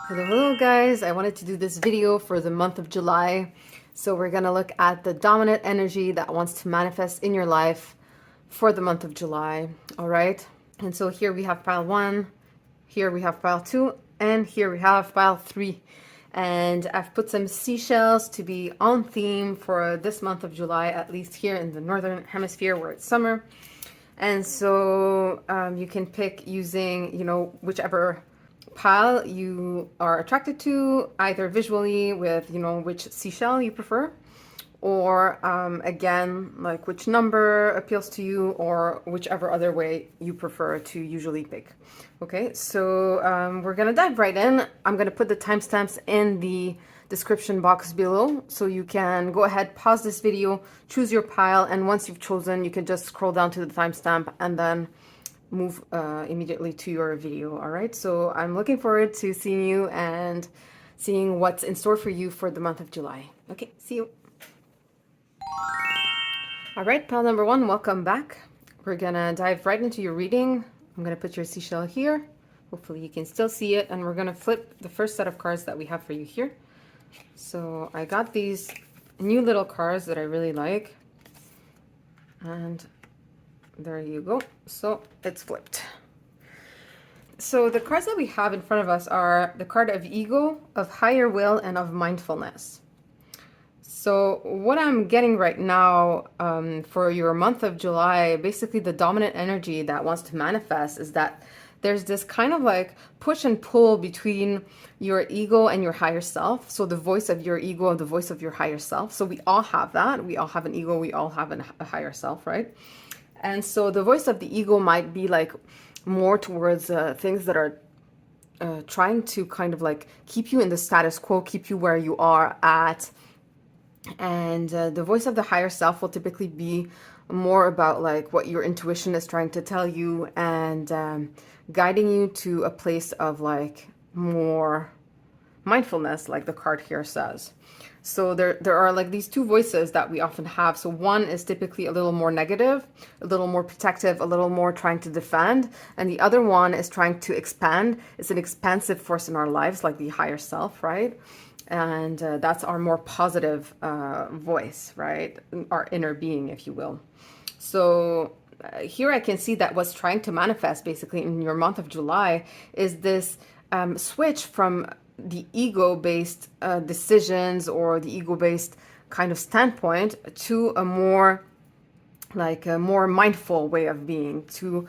Hello guys, I wanted to do this video for the month of July. So we're going to look at the dominant energy that wants to manifest in your life for the month of July. All right. And so here we have pile 1, here we have pile 2, and here we have pile 3. And I've put some seashells to be on theme for this month of July, at least here in the Northern Hemisphere where it's summer. And so you can pick using, whichever pile you are attracted to, either visually with, which seashell you prefer, or again, like which number appeals to you, or whichever other way you prefer to usually pick. Okay, so we're gonna dive right in. I'm gonna put the timestamps in the description box below, so you can go ahead, pause this video, choose your pile, and once you've chosen, you can just scroll down to the timestamp and then move immediately to your video. All right, so I'm looking forward to seeing you and seeing what's in store for you for the month of July. Okay, see you. All right, pile number 1, welcome back. We're gonna dive right into your reading. I'm gonna put your seashell here. Hopefully you can still see it, and we're gonna flip the first set of cards that we have for you here. So I got these new little cards that I really like, and there you go. So it's flipped. So the cards that we have in front of us are the card of ego, of higher will, and of mindfulness. So what I'm getting right now for your month of July, basically the dominant energy that wants to manifest is that there's this kind of like push and pull between your ego and your higher self. So the voice of your ego and the voice of your higher self. So we all have that. We all have an ego. We all have a higher self, right? And so the voice of the ego might be like more towards things that are trying to kind of like keep you in the status quo, keep you where you are at. And the voice of the higher self will typically be more about like what your intuition is trying to tell you, and guiding you to a place of like more mindfulness, like the card here says. So there are like these two voices that we often have. So one is typically a little more negative, a little more protective, a little more trying to defend. And the other one is trying to expand. It's an expansive force in our lives, like the higher self, right? And that's our more positive voice, right? Our inner being, if you will. So here I can see that what's trying to manifest basically in your month of July is this switch from the ego-based decisions or the ego-based kind of standpoint to a more like a more mindful way of being, to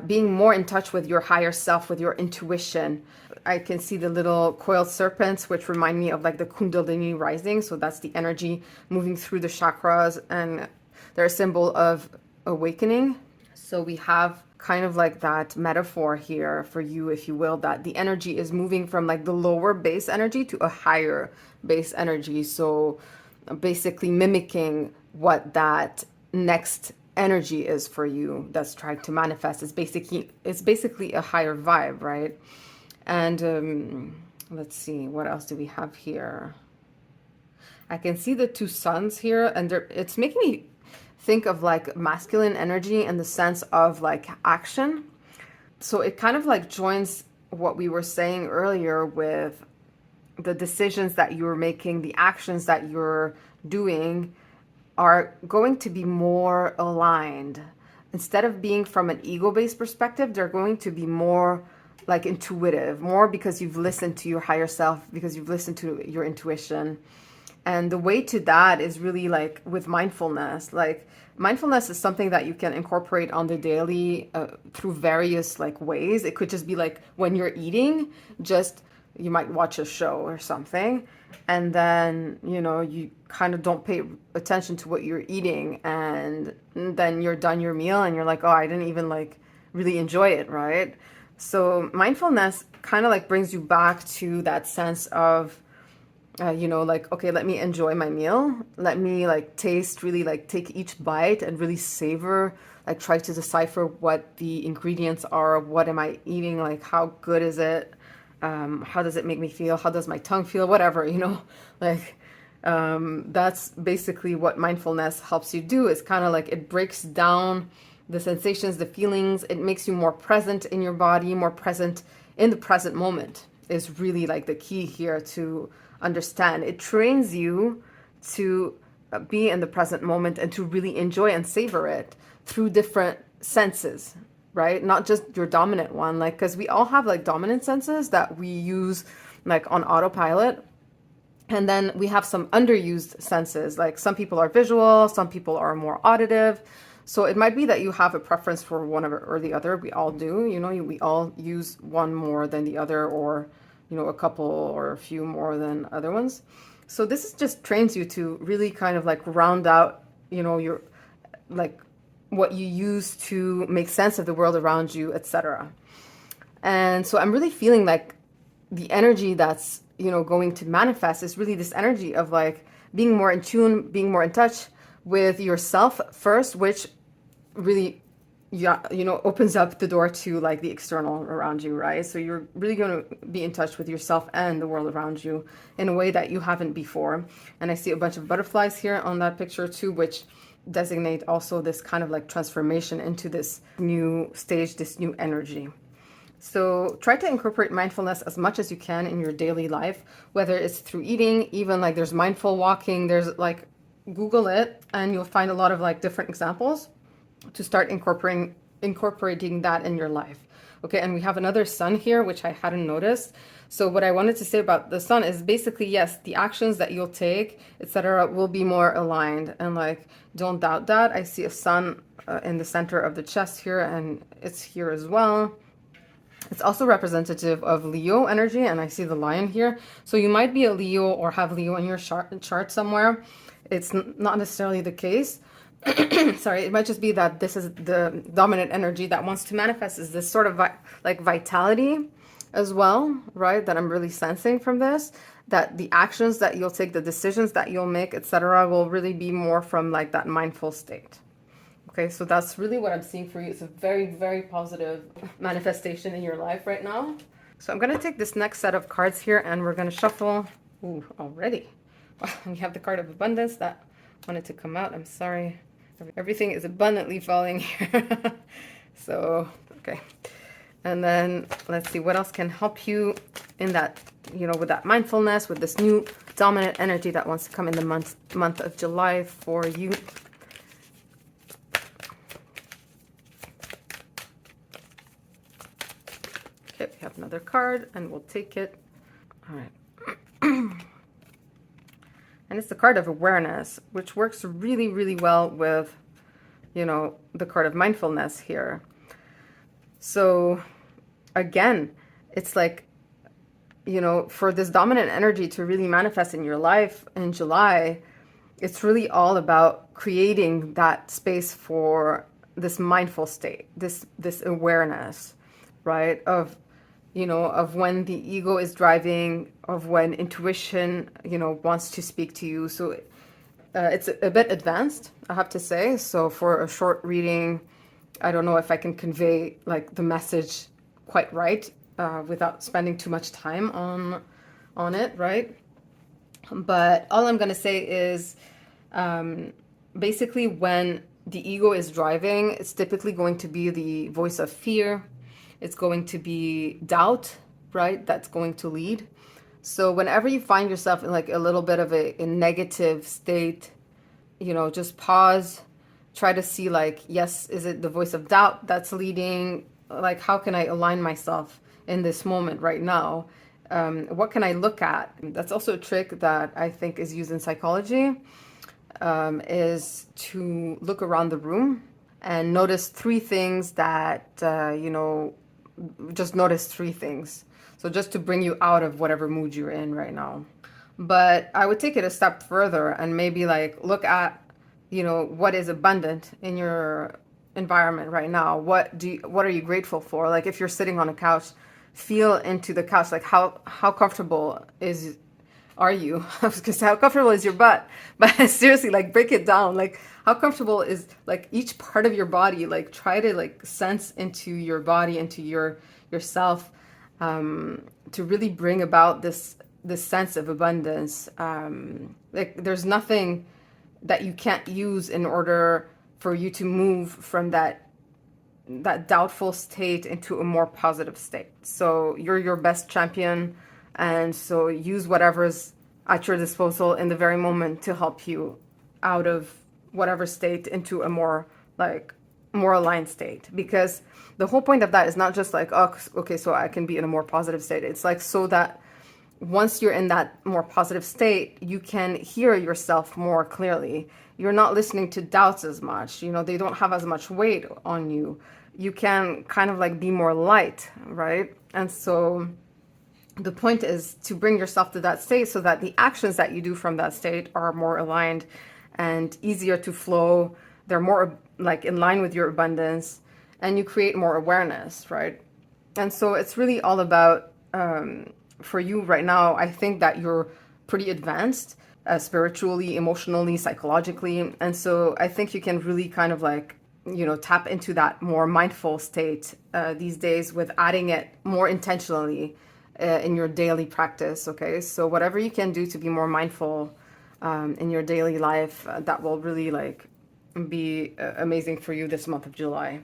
being more in touch with your higher self, with your intuition. I can see the little coiled serpents, which remind me of like the Kundalini rising. So that's the energy moving through the chakras, and they're a symbol of awakening. So we have kind of like that metaphor here for you, if you will, that the energy is moving from like the lower base energy to a higher base energy. So basically mimicking what that next energy is for you that's trying to manifest. It's basically a higher vibe, right? And let's see, what else do we have here? I can see the two suns here, and it's making me think of like masculine energy in the sense of like action. So it kind of like joins what we were saying earlier with the decisions that you're making, the actions that you're doing are going to be more aligned. Instead of being from an ego-based perspective, they're going to be more like intuitive, more because you've listened to your higher self, because you've listened to your intuition. And the way to that is really like with mindfulness. Like mindfulness is something that you can incorporate on the daily through various like ways. It could just be like when you're eating, just you might watch a show or something, and then you kind of don't pay attention to what you're eating, and then you're done your meal and you're like, oh, I didn't even like really enjoy it, right? So mindfulness kind of like brings you back to that sense of like, okay, let me enjoy my meal. Let me like taste, really like take each bite and really savor, like try to decipher what the ingredients are. What am I eating? Like, how good is it? How does it make me feel? How does my tongue feel? Whatever, like that's basically what mindfulness helps you do. It's kind of like it breaks down the sensations, the feelings. It makes you more present in your body, more present in the present moment. is really like the key here to understand. It trains you to be in the present moment and to really enjoy and savor it through different senses, right? Not just your dominant one, like, because we all have like dominant senses that we use like on autopilot. And then we have some underused senses, like some people are visual, some people are more auditive. So it might be that you have a preference for one or the other. We all do, you know, we all use one more than the other, or, you know, a couple or a few more than other ones. So this is just trains you to really kind of like round out, you know, your, like what you use to make sense of the world around you, etc. And so I'm really feeling like the energy that's, you know, going to manifest is really this energy of like being more in tune, being more in touch with yourself first, which really, yeah, you know, opens up the door to like the external around you, right? So you're really going to be in touch with yourself and the world around you in a way that you haven't before. And I see a bunch of butterflies here on that picture too, which designate also this kind of like transformation into this new stage, this new energy. So try to incorporate mindfulness as much as you can in your daily life, whether it's through eating, even like there's mindful walking, there's like, Google it and you'll find a lot of like different examples to start incorporating that in your life. Okay, and we have another sun here, which I hadn't noticed. So what I wanted to say about the sun is basically, yes, the actions that you'll take, etc., will be more aligned, and like, don't doubt that. I see a sun in the center of the chest here, and it's here as well. It's also representative of Leo energy, and I see the lion here. So you might be a Leo or have Leo in your chart somewhere. It's not necessarily the case. Sorry, it might just be that this is the dominant energy that wants to manifest, is this sort of like vitality as well, right? That I'm really sensing from this, that the actions that you'll take, the decisions that you'll make, etc., will really be more from like that mindful state. Okay, so that's really what I'm seeing for you. It's a very, very positive manifestation in your life right now. So I'm going to take this next set of cards here and we're going to shuffle. Ooh, already. We have the card of abundance that wanted to come out. I'm sorry. Everything is abundantly falling here. So, okay. And then let's see what else can help you in that, you know, with that mindfulness, with this new dominant energy that wants to come in the month of July for you. Okay, we have another card and we'll take it. All right. And it's the card of awareness, which works really, really well with, you know, the card of mindfulness here. So again, it's like, you know, for this dominant energy to really manifest in your life in July, it's really all about creating that space for this mindful state, this awareness, right? Of, you know, of when the ego is driving, of when intuition, you know, wants to speak to you. So it's a bit advanced, I have to say. So for a short reading, I don't know if I can convey like the message quite right without spending too much time on it, right? But all I'm going to say is basically when the ego is driving, it's typically going to be the voice of fear. It's going to be doubt, right? That's going to lead. So whenever you find yourself in like a little bit of a negative state, you know, just pause, try to see like, yes, is it the voice of doubt that's leading? Like, how can I align myself in this moment right now? What can I look at? That's also a trick that I think is used in psychology, is to look around the room and notice three things that, you know, just notice three things. So just to bring you out of whatever mood you're in right now. But I would take it a step further and maybe like look at, you know, what is abundant in your environment right now. What are you grateful for? Like if you're sitting on a couch, feel into the couch. Like how comfortable are you? I was gonna say, how comfortable is your butt? But seriously, like break it down. Like how comfortable is like each part of your body? Like try to like sense into your body, into yourself, to really bring about this sense of abundance. Like there's nothing that you can't use in order for you to move from that, that doubtful state into a more positive state. So you're your best champion, and so use whatever's at your disposal in the very moment to help you out of whatever state into a more like more aligned state. Because the whole point of that is not just like, oh, okay, so I can be in a more positive state. It's like so that once you're in that more positive state, you can hear yourself more clearly. You're not listening to doubts as much. You know, they don't have as much weight on you. You can kind of like be more light, right? And so the point is to bring yourself to that state so that the actions that you do from that state are more aligned and easier to flow. They're more like in line with your abundance, and you create more awareness, right? And so it's really all about, for you right now, I think that you're pretty advanced spiritually, emotionally, psychologically. And so I think you can really kind of like, you know, tap into that more mindful state these days with adding it more intentionally in your daily practice. Okay. So whatever you can do to be more mindful in your daily life, that will really like be amazing for you this month of July.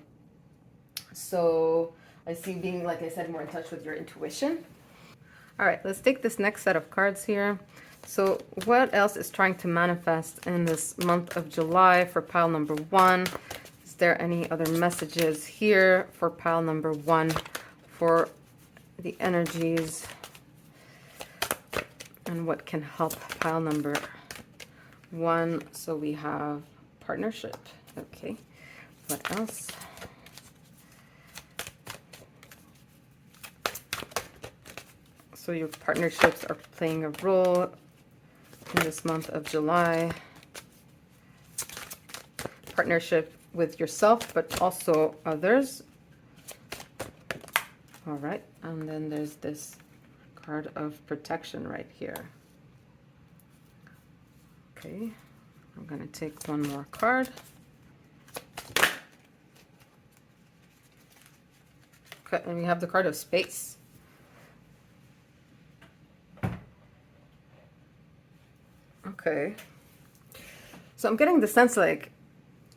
So I see being, like I said, more in touch with your intuition. All right, let's take this next set of cards here. So what else is trying to manifest in this month of July for pile number 1? Is there any other messages here for pile number 1 for the energies? And what can help pile number 1? So we have partnership. Okay. What else? So your partnerships are playing a role in this month of July. Partnership with yourself, but also others. All right. And then there's this card of protection right here. Okay. I'm going to take one more card. Okay. And we have the card of space. Okay. So I'm getting the sense like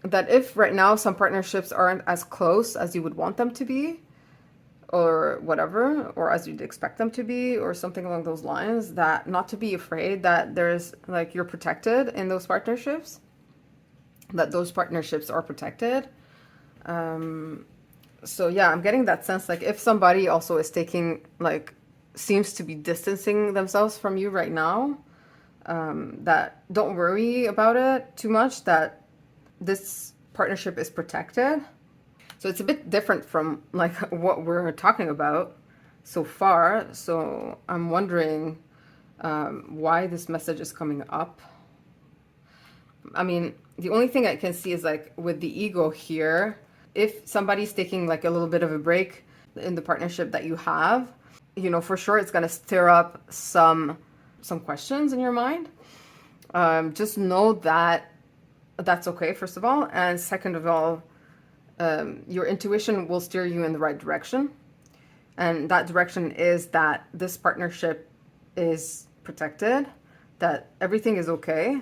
that if right now some partnerships aren't as close as you would want them to be, or whatever, or as you'd expect them to be, or something along those lines, that not to be afraid that there's like you're protected in those partnerships, that those partnerships are protected. So yeah, I'm getting that sense like if somebody also is taking like seems to be distancing themselves from you right now, that don't worry about it too much, that this partnership is protected. So it's a bit different from like what we're talking about so far. So I'm wondering why this message is coming up. I mean, the only thing I can see is like with the ego here, if somebody's taking like a little bit of a break in the partnership that you have, you know, for sure it's going to stir up some questions in your mind. Just know that that's okay, first of all. And second of all, your intuition will steer you in the right direction. And that direction is that this partnership is protected, that everything is okay,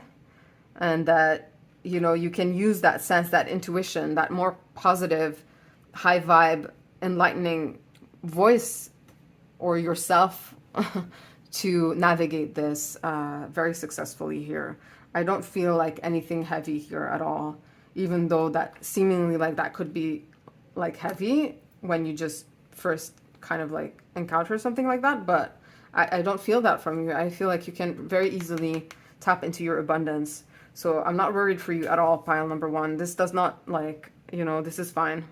and that, you know, you can use that sense, that intuition, that more positive, high vibe, enlightening voice or yourself to navigate this very successfully here. I don't feel like anything heavy here at all, even though that seemingly like that could be like heavy when you just first kind of like encounter something like that. But I don't feel that from you. I feel like you can very easily tap into your abundance. So I'm not worried for you at all, pile number 1. This does not like, you know, this is fine.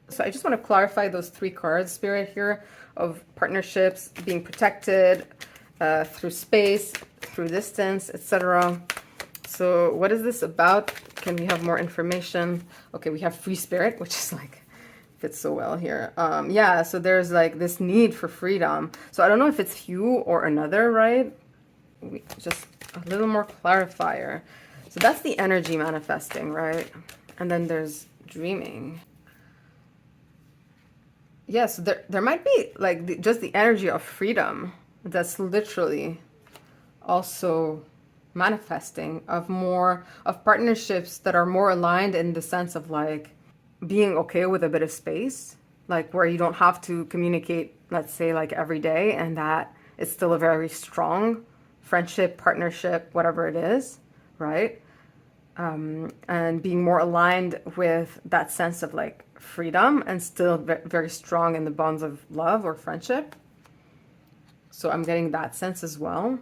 So I just want to clarify those 3 cards, Spirit, here, of partnerships being protected through space, through distance, etc. So what is this about? Can we have more information? Okay, we have free spirit, which is like fits so well here. Yeah, so there's like this need for freedom. So I don't know if it's you or another, right? Just a little more clarifier. So that's the energy manifesting, right? And then there's dreaming. Yes, there might be like just the energy of freedom that's literally also manifesting, of more of partnerships that are more aligned in the sense of like being okay with a bit of space, like where you don't have to communicate, let's say, like every day, and that it's still a very strong friendship, partnership, whatever it is, right? And being more aligned with that sense of like freedom and still very strong in the bonds of love or friendship. So I'm getting that sense as well.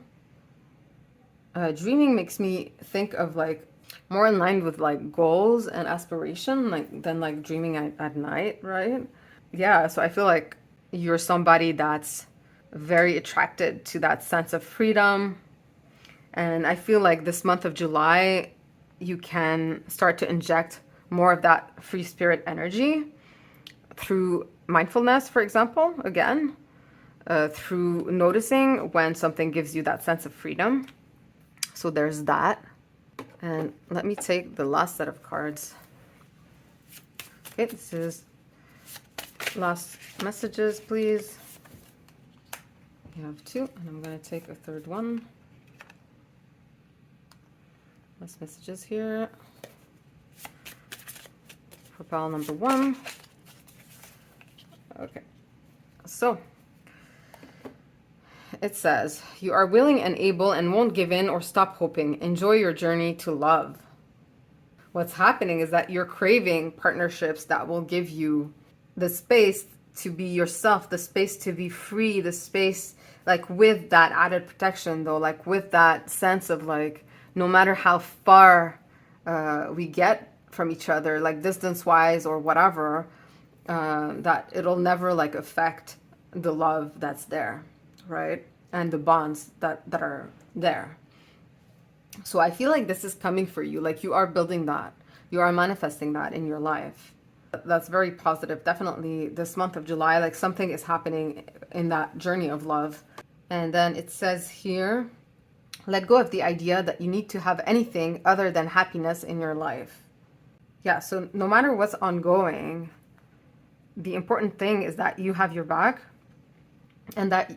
Dreaming makes me think of like more in line with like goals and aspiration, like than like dreaming at night, right? Yeah, so I feel like you're somebody that's very attracted to that sense of freedom. And I feel like this month of July, you can start to inject more of that free spirit energy through mindfulness, for example, again, through noticing when something gives you that sense of freedom. So there's that. And let me take the last set of cards. Okay, this is last messages, please. You have two, and I'm going to take a third one. Last messages here for pile number one. Okay, so it says, you are willing and able and won't give in or stop hoping. Enjoy your journey to love. What's happening is that you're craving partnerships that will give you the space to be yourself, the space to be free, the space like with that added protection though, like with that sense of like, no matter how far we get from each other, like distance wise or whatever, that it'll never like affect the love that's there, right? And the bonds that are there. So I feel like this is coming for you. Like you are building that. You are manifesting that in your life. That's very positive. Definitely this month of July, like something is happening in that journey of love. And then it says here, let go of the idea that you need to have anything other than happiness in your life. Yeah, so no matter what's ongoing, the important thing is that you have your back and that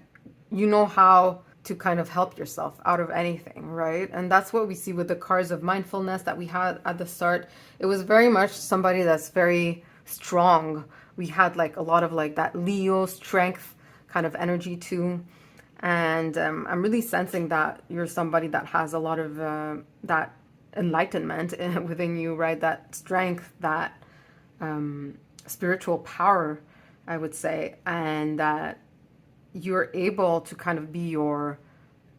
you know how to kind of help yourself out of anything, right? And that's what we see with the cards of mindfulness that we had at the start. It was very much somebody that's very strong. We had like a lot of like that Leo strength kind of energy too. And I'm really sensing that you're somebody that has a lot of that enlightenment within you, right? That strength, that spiritual power, I would say, and that you're able to kind of be your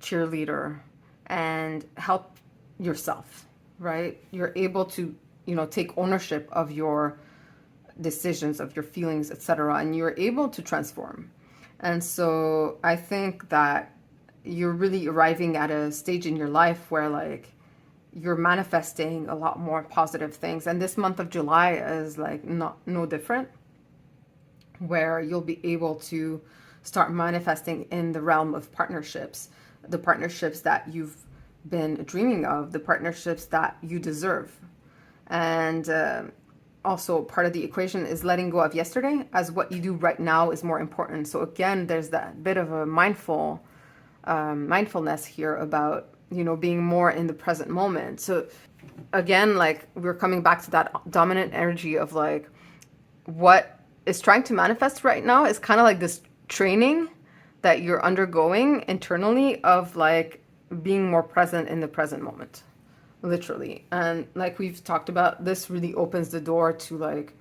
cheerleader and help yourself, right? You're able to, you know, take ownership of your decisions, of your feelings, etc., and you're able to transform. And so I think that you're really arriving at a stage in your life where like you're manifesting a lot more positive things. And this month of July is like no different, where you'll be able to start manifesting in the realm of partnerships, the partnerships that you've been dreaming of, the partnerships that you deserve. And also part of the equation is letting go of yesterday, as what you do right now is more important. So again, there's that bit of a mindfulness here about, you know, being more in the present moment. So again, like we're coming back to that dominant energy of like what is trying to manifest right now is kind of like this training that you're undergoing internally of like being more present in the present moment, literally. And like we've talked about, this really opens the door to like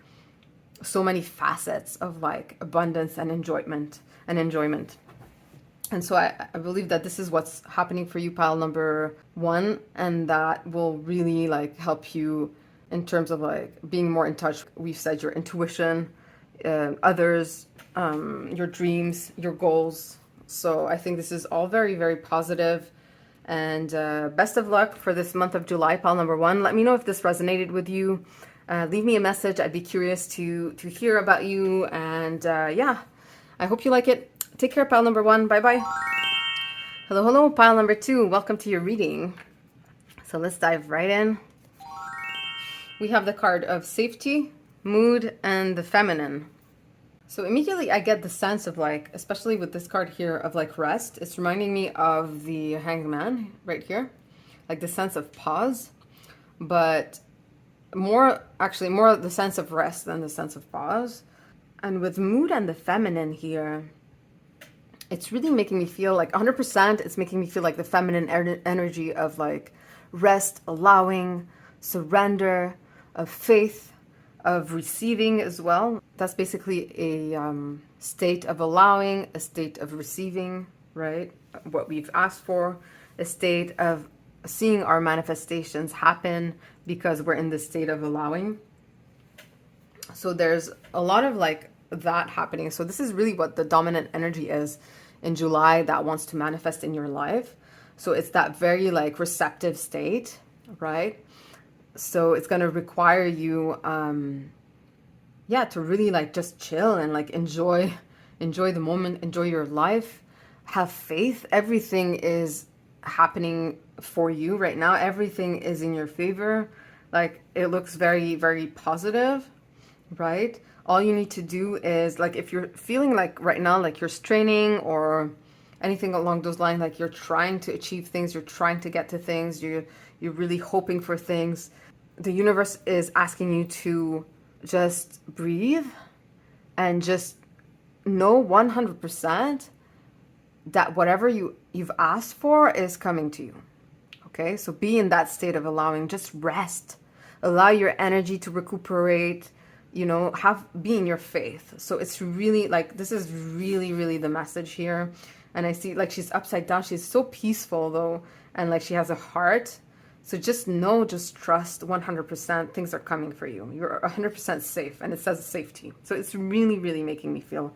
so many facets of like abundance and enjoyment. And so I believe that this is what's happening for you, pile number one, and that will really like help you in terms of like being more in touch. We've said your intuition, others, your dreams, your goals. So I think this is all very, very positive. And best of luck for this month of July, pile number one. Let me know if this resonated with you. Leave me a message. I'd be curious to hear about you. And yeah, I hope you like it. Take care, pile number one. Bye-bye. Hello, hello, pile number two. Welcome to your reading. So let's dive right in. We have the card of safety, mood, and the feminine. So immediately I get the sense of like, especially with this card here, of like rest. It's reminding me of the Hanged Man right here, like the sense of pause. But more the sense of rest than the sense of pause. And with mood and the feminine here, it's really making me feel like 100%, it's making me feel like the feminine energy of like rest, allowing, surrender, of faith, of receiving as well. That's basically a state of allowing, a state of receiving, right? What we've asked for, a state of seeing our manifestations happen because we're in the state of allowing. So there's a lot of like that happening. So this is really what the dominant energy is in July that wants to manifest in your life. So it's that very like receptive state, right? So it's going to require you to really like just chill and like enjoy the moment, enjoy your life, have faith. Everything is happening for you right now. Everything is in your favor. Like it looks very, very positive, right? All you need to do is like, if you're feeling like right now, like you're straining or anything along those lines, like you're trying to achieve things, you're trying to get to things, you're really hoping for things. The universe is asking you to just breathe and just know 100% that whatever you've asked for is coming to you. Okay, so be in that state of allowing, just rest, allow your energy to recuperate, be in your faith. So it's really like, this is really, really the message here. And I see like she's upside down. She's so peaceful though. And like she has a heart. So just trust 100% things are coming for you. You're 100% safe. And it says safety. So it's really, really making me feel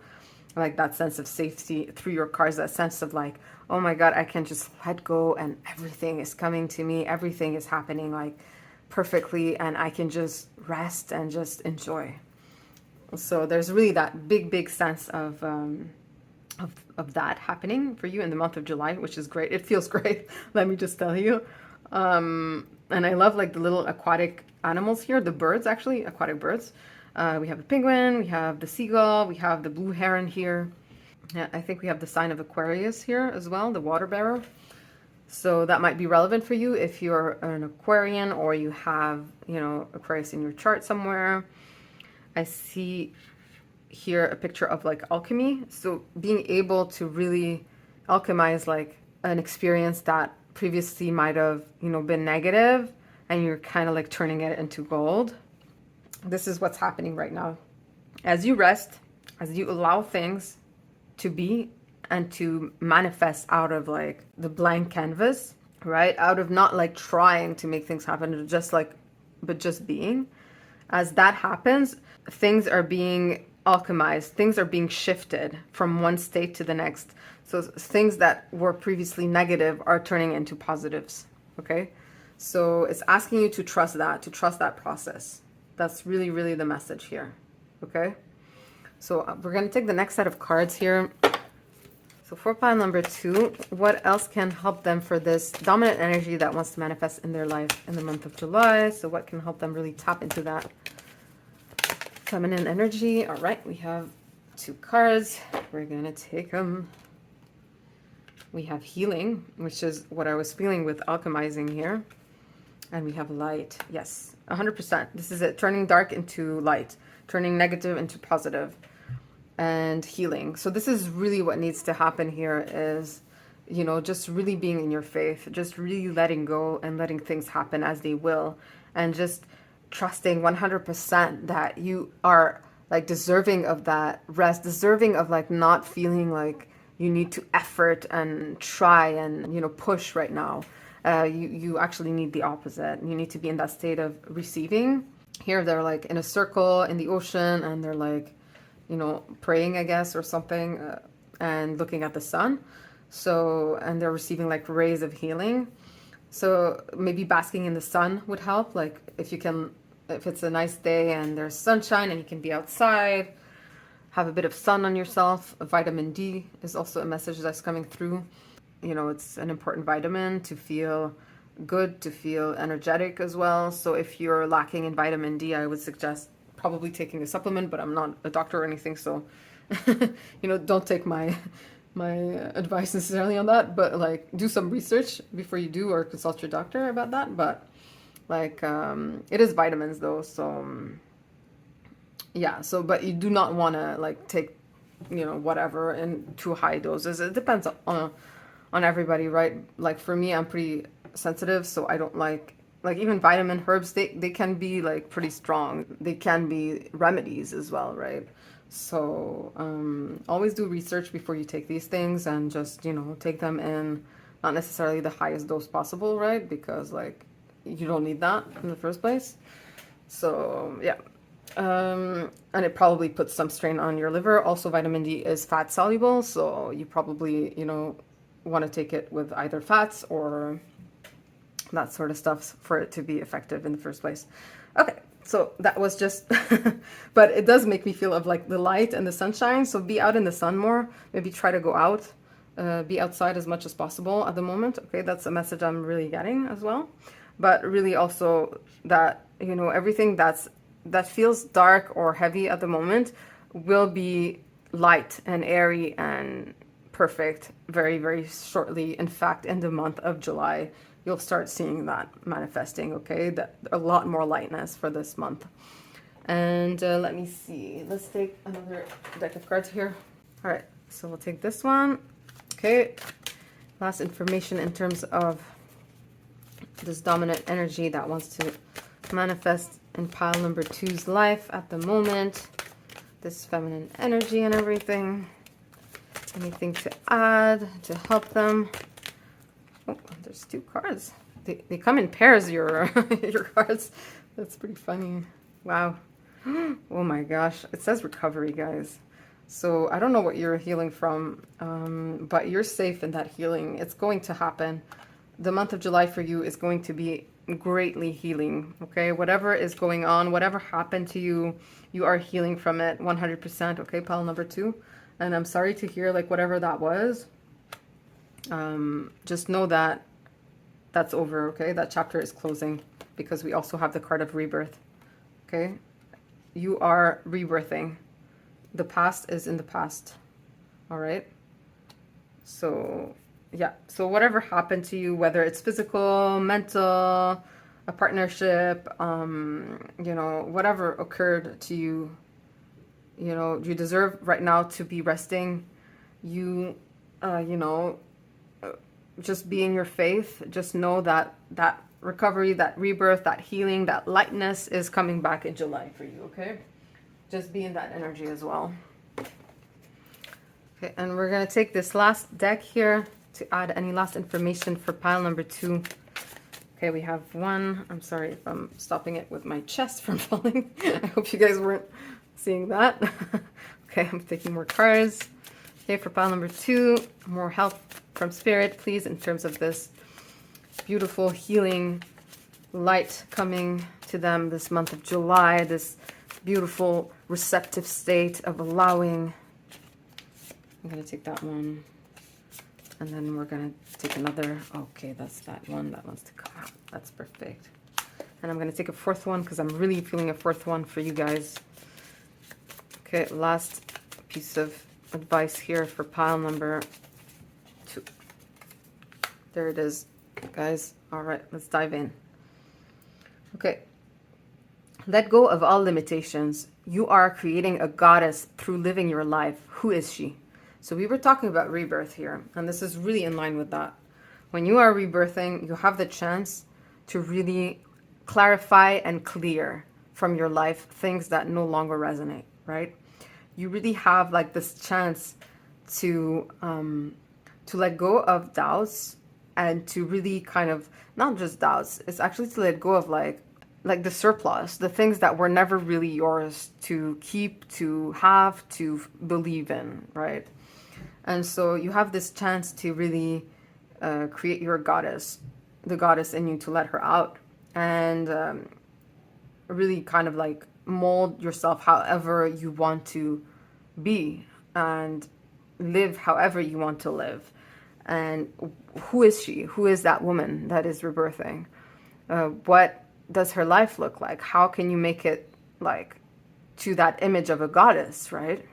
like that sense of safety through your cards, that sense of like, oh my God, I can just let go and everything is coming to me. Everything is happening like perfectly and I can just rest and just enjoy. So there's really that big, big sense of that happening for you in the month of July, which is great. It feels great. Let me just tell you. And I love like the little aquatic animals here, the birds, actually, aquatic birds. We have the penguin, we have the seagull, we have the blue heron here. Yeah, I think we have the sign of Aquarius here as well, the water bearer. So that might be relevant for you if you're an Aquarian or you have, Aquarius in your chart somewhere. I see here a picture of like alchemy. So being able to really alchemize like an experience that previously might have, been negative and you're kind of like turning it into gold. This is what's happening right now. As you rest, as you allow things to be and to manifest out of like the blank canvas, right? Out of not like trying to make things happen, but just being. As that happens, things are being alchemized, things are being shifted from one state to the next. So things that were previously negative are turning into positives, okay? So it's asking you to trust that process. That's really, really the message here, okay? So we're going to take the next set of cards here. So for pile number 2, what else can help them for this dominant energy that wants to manifest in their life in the month of July? So what can help them really tap into that feminine energy? All right, we have 2 cards. We're going to take them. We have healing, which is what I was feeling with alchemizing here. And we have light. Yes, 100%. This is it. Turning dark into light. Turning negative into positive. And healing. So this is really what needs to happen here is, just really being in your faith. Just really letting go and letting things happen as they will. And just trusting 100% that you are like deserving of that rest. Deserving of like not feeling like you need to effort and try and, push right now. You actually need the opposite. You need to be in that state of receiving. Here they're like in a circle in the ocean and they're like, praying, I guess, or something, and looking at the sun. So, and they're receiving like rays of healing. So maybe basking in the sun would help. Like if it's a nice day and there's sunshine and you can be outside, have a bit of sun on yourself. Vitamin D is also a message that's coming through. It's an important vitamin to feel good, to feel energetic as well. So if you're lacking in vitamin D, I would suggest probably taking a supplement, but I'm not a doctor or anything, so don't take my advice necessarily on that, but like do some research before you do or consult your doctor about that. But Like, it is vitamins though, so yeah. So, but you do not want to like take, you know, whatever in too high doses. It depends on everybody, right? Like for me, I'm pretty sensitive, so I don't like even vitamin herbs. They can be like pretty strong. They can be remedies as well, right? So always do research before you take these things, and just, you know, take them in not necessarily the highest dose possible, right? Because like you don't need that in the first place. So yeah. And it probably puts some strain on your liver. Also, vitamin D is fat soluble, so you probably, you know, want to take it with either fats or that sort of stuff for it to be effective in the first place. Okay, so that was just, but it does make me feel of like the light and the sunshine. So be out in the sun more. Maybe try to go out, be outside as much as possible at the moment. Okay, that's a message I'm really getting as well. But really also that, you know, everything that feels dark or heavy at the moment will be light and airy and perfect very, very shortly. In fact, in the month of July, you'll start seeing that manifesting, okay? That a lot more lightness for this month. And let me see. Let's take another deck of cards here. All right, so we'll take this one. Okay, last information in terms of this dominant energy that wants to manifest in pile number 2's life at the moment. This feminine energy and everything. Anything to add to help them? Oh, there's 2 cards. They come in pairs, your your cards. That's pretty funny. Wow. Oh my gosh. It says recovery, guys. So I don't know what you're healing from, but you're safe in that healing. It's going to happen. The month of July for you is going to be greatly healing, okay? Whatever is going on, whatever happened to you, you are healing from it 100%, okay? Pile number 2. And I'm sorry to hear like whatever that was. Just know that that's over, okay? That chapter is closing, because we also have the card of rebirth, okay? You are rebirthing. The past is in the past, all right? So yeah, so whatever happened to you, whether it's physical, mental, a partnership, you know, whatever occurred to you, you know, you deserve right now to be resting. You, you know, just be in your faith. Just know that that recovery, that rebirth, that healing, that lightness is coming back in July for you, okay? Just be in that energy as well. Okay, and we're going to take this last deck here to add any last information for pile number 2. Okay, we have 1. I'm sorry if I'm stopping it with my chest from falling. I hope you guys weren't seeing that. Okay, I'm taking more cards. Okay, for pile number 2, more help from spirit, please, in terms of this beautiful healing light coming to them this month of July, this beautiful receptive state of allowing. I'm going to take that one. And then we're going to take another. Okay, that's that one that wants to come out. That's perfect. And I'm going to take a 4th one because I'm really feeling a 4th one for you guys. Okay, last piece of advice here for pile number 2. There it is, guys. All right, let's dive in. Okay. Let go of all limitations. You are creating a goddess through living your life. Who is she? So we were talking about rebirth here, and this is really in line with that. When you are rebirthing, you have the chance to really clarify and clear from your life things that no longer resonate, right? You really have like this chance to let go of doubts, and to really kind of, not just doubts, it's actually to let go of like the surplus, the things that were never really yours to keep, to have, to believe in, right? And so you have this chance to really create your goddess, the goddess in you, to let her out, and really kind of like mold yourself however you want to be, and live however you want to live. And who is she? Who is that woman that is rebirthing? What does her life look like? How can you make it like to that image of a goddess, right?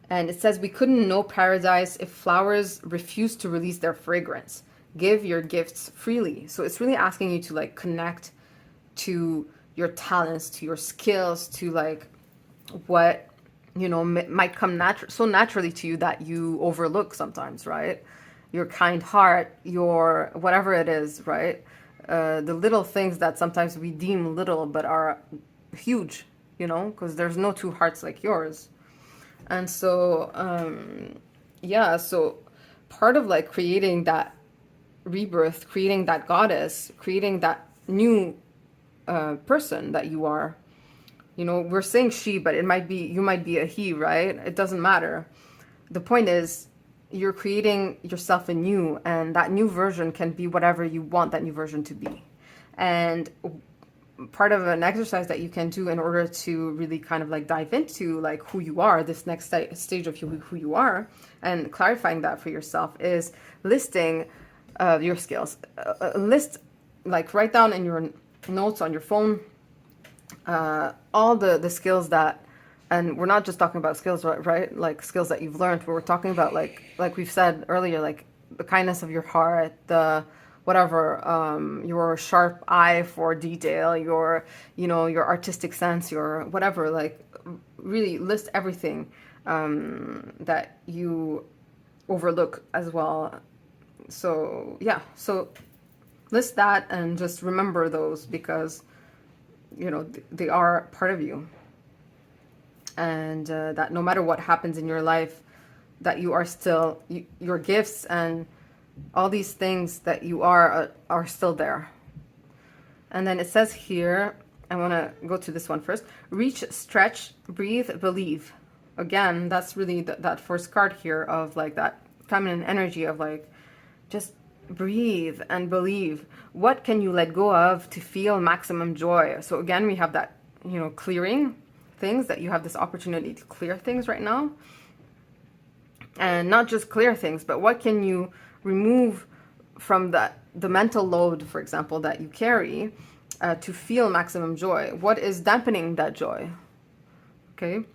And it says we couldn't know paradise if flowers refused to release their fragrance. give your gifts freely. So it's really asking you to like connect to your talents, to your skills, to like what might come so naturally to you that you overlook sometimes, right? Your kind heart, your whatever it is, right? The little things that sometimes we deem little but are huge, because there's no two hearts like yours. And so yeah, so part of like creating that rebirth, creating that goddess, creating that new person that you are. We're saying she, but you might be a he, right? It doesn't matter. The point is, you're creating yourself anew, and that new version can be whatever you want that new version to be. And part of an exercise that you can do in order to really kind of like dive into like who you are, this next stage of who you are, and clarifying that for yourself, is listing your skills. List, like write down in your notes on your phone all the skills that, and we're not just talking about skills, right? Like skills that you've learned, but we're talking about like we've said earlier, like the kindness of your heart, the whatever, your sharp eye for detail, your your artistic sense, your whatever, like really list everything that you overlook as well. So yeah, so list that and just remember those, because they are part of you, and that no matter what happens in your life, that you are still, your gifts and all these things that you are still there. And then it says here, I want to go to this one first: reach, stretch, breathe, believe. Again, that's really that first card here of like that feminine energy of like, just breathe and believe. What can you let go of to feel maximum joy? So again, we have that, clearing things, that you have this opportunity to clear things right now. And not just clear things, but what can you remove from the mental load, for example, that you carry to feel maximum joy? What is dampening that joy? Okay.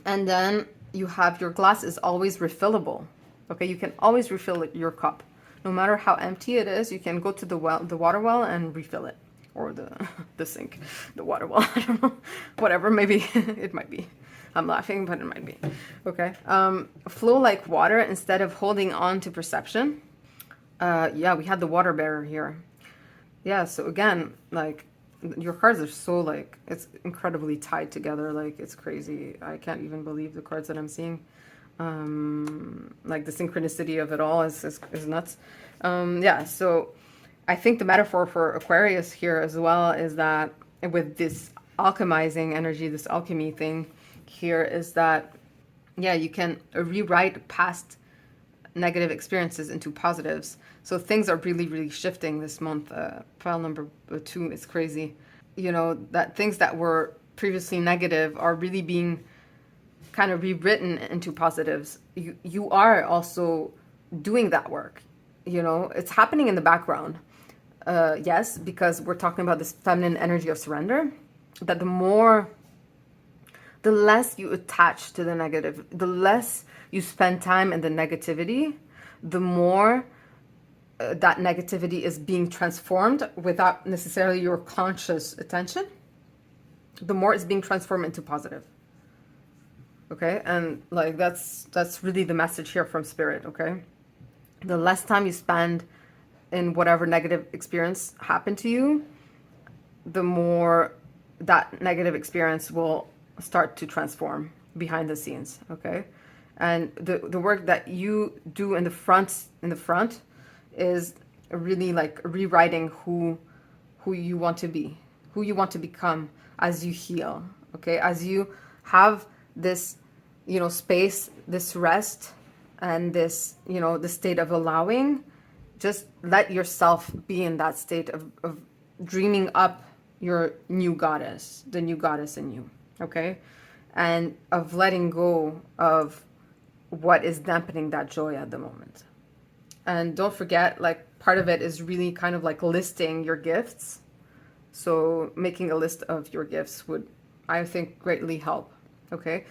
And then you have your glass is always refillable. Okay, you can always refill your cup. No matter how empty it is, you can go to the water well and refill it. Or the sink, the water well, I don't know. Whatever, maybe it might be. I'm laughing, but it might be. Okay. Flow like water instead of holding on to perception. Yeah, we had the water bearer here. Yeah, so again, like, your cards are so, like, it's incredibly tied together. Like, it's crazy. I can't even believe the cards that I'm seeing. Like, the synchronicity of it all is nuts. Yeah, so I think the metaphor for Aquarius here as well is that with this alchemizing energy, this alchemy thing here, is that, yeah, you can rewrite past negative experiences into positives. So things are really, really shifting this month. File number 2 is crazy. That things that were previously negative are really being kind of rewritten into positives. You are also doing that work. It's happening in the background. Yes, because we're talking about this feminine energy of surrender, that the less you attach to the negative, the less you spend time in the negativity, the more that negativity is being transformed without necessarily your conscious attention, the more it's being transformed into positive. Okay, and like that's really the message here from Spirit. Okay, the less time you spend in whatever negative experience happened to you, the more that negative experience will start to transform behind the scenes. Okay, and the work that you do in the front is really like rewriting who you want to be, who you want to become as you heal. Okay, as you have this space, this rest, and this the state of allowing, just let yourself be in that state of dreaming up your new goddess, the new goddess in you. Okay, and of letting go of what is dampening that joy at the moment. And don't forget, like, part of it is really kind of like listing your gifts. So making a list of your gifts would, I think, greatly help. Okay,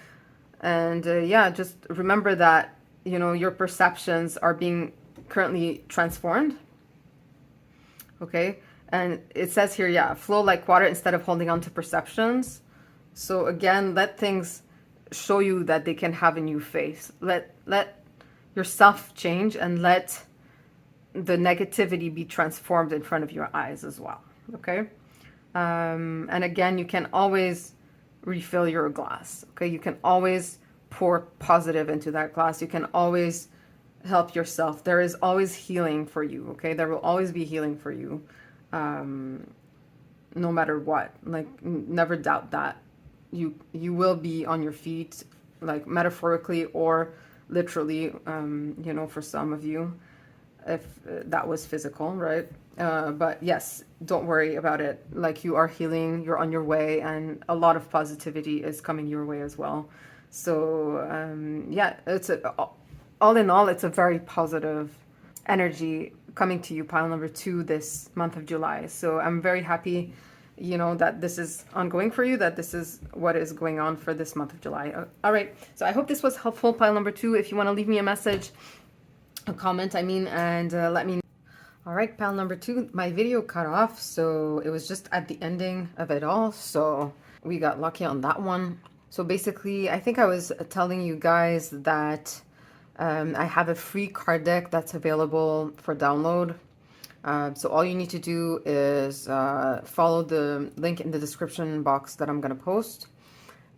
and yeah, just remember that your perceptions are being currently transformed. Okay, and it says here, yeah, flow like water instead of holding on to perceptions. So again, let things show you that they can have a new face. Let yourself change, and let the negativity be transformed in front of your eyes as well. Okay, and again, you can always refill your glass. Okay, you can always pour positive into that glass. You can always help yourself. There is always healing for you. Okay, there will always be healing for you, no matter what. Like, never doubt that. You will be on your feet, like metaphorically or literally, you know, for some of you, if that was physical, right? But yes, don't worry about it. Like, you are healing, you're on your way, and a lot of positivity is coming your way as well. So yeah, all in all, it's a very positive energy coming to you, pile number 2, this month of July. So I'm very happy, you know, that this is ongoing for you, that this is what is going on for this month of July. All right, so I hope this was helpful, pile number 2. If you want to leave me a message, a comment, I mean, and let me know. All right, pile number 2, my video cut off, so it was just at the ending of it all, so we got lucky on that one. So basically, I think I was telling you guys that I have a free card deck that's available for download. So all you need to do is follow the link in the description box that I'm going to post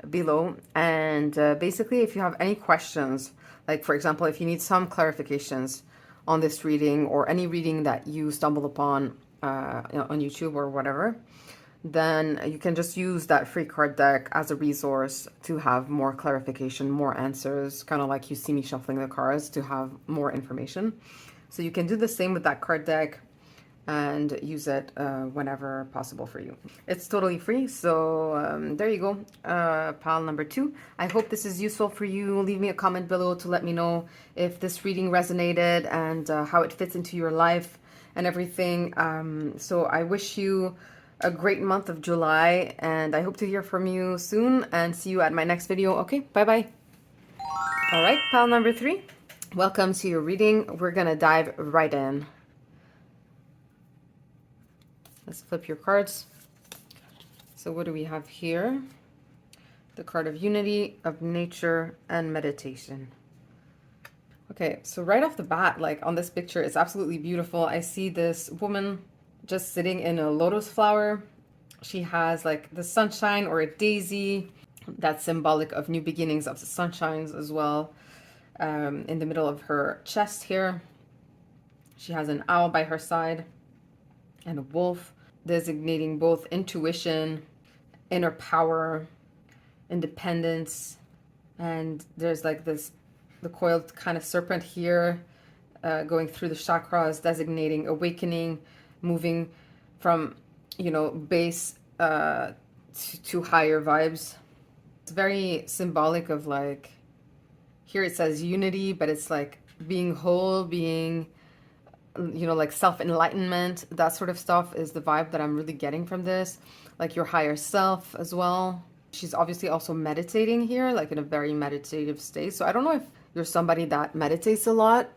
below. And basically, if you have any questions, like for example, if you need some clarifications on this reading or any reading that you stumble upon on YouTube or whatever, then you can just use that free card deck as a resource to have more clarification, more answers, kind of like you see me shuffling the cards to have more information. So you can do the same with that card deck and use it whenever possible for you. It's totally free, so there you go, pile number 2. I hope this is useful for you. Leave me a comment below to let me know if this reading resonated and how it fits into your life and everything. So I wish you a great month of July, and I hope to hear from you soon and see you at my next video. Okay, bye-bye. All right, pile number 3, welcome to your reading. We're gonna dive right in. Let's flip your cards. So what do we have here? The card of unity, of nature, and meditation. Okay, so right off the bat, like on this picture, it's absolutely beautiful. I see this woman just sitting in a lotus flower. She has like the sunshine or a daisy that's symbolic of new beginnings, of the sunshines as well. In the middle of her chest here, she has an owl by her side and a wolf, designating both intuition, inner power, independence. And there's like this, the coiled kind of serpent here, going through the chakras, designating awakening, moving from, you know, base to higher vibes. It's very symbolic of, like, here it says unity, but it's like being whole, being, you know, like self-enlightenment. That sort of stuff is the vibe that I'm really getting from this, like your higher self as well. She's obviously also meditating here, like in a very meditative state. So I don't know if you're somebody that meditates a lot,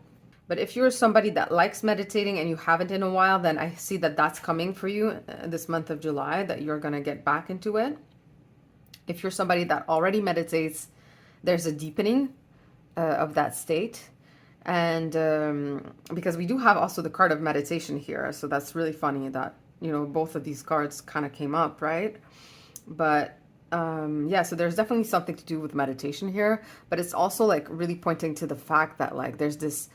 but if you're somebody that likes meditating and you haven't in a while, then I see that that's coming for you this month of July, that you're going to get back into it. If you're somebody that already meditates, there's a deepening of that state. And because we do have also the card of meditation here. So that's really funny that, you know, both of these cards kind of came up, right? But yeah, so there's definitely something to do with meditation here, but it's also like really pointing to the fact that like there's this